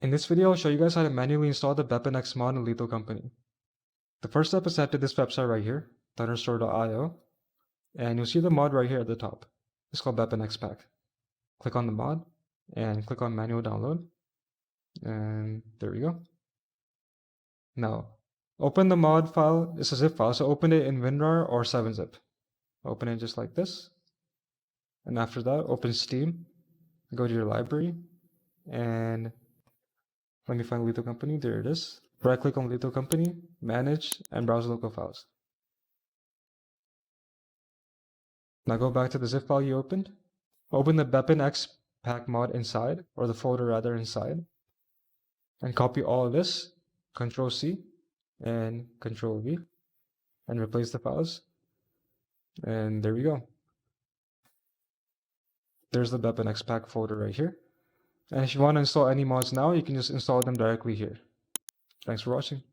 In this video, I'll show you guys how to manually install the BepInEx mod in Lethal Company. The first step is to head to this website right here, thunderstore.io, and you'll see the mod right here at the top. It's called BepInExPack. Click on the mod and click on manual download, and there we go. Now, open the mod file. It's a zip file, so open it in WinRAR or 7-zip. Open it just like this, and after that, open Steam, go to your library, and let me find Lethal Company. There it is. Right click on Lethal Company, manage, and browse local files. Now go back to the zip file you opened. Open the BepInExPack mod inside, or the folder rather inside, and copy all of this, Control-C and Control-V, and replace the files. And there we go. There's the BepInExPack folder right here. And if you want to install any mods now, you can just install them directly here. Thanks for watching.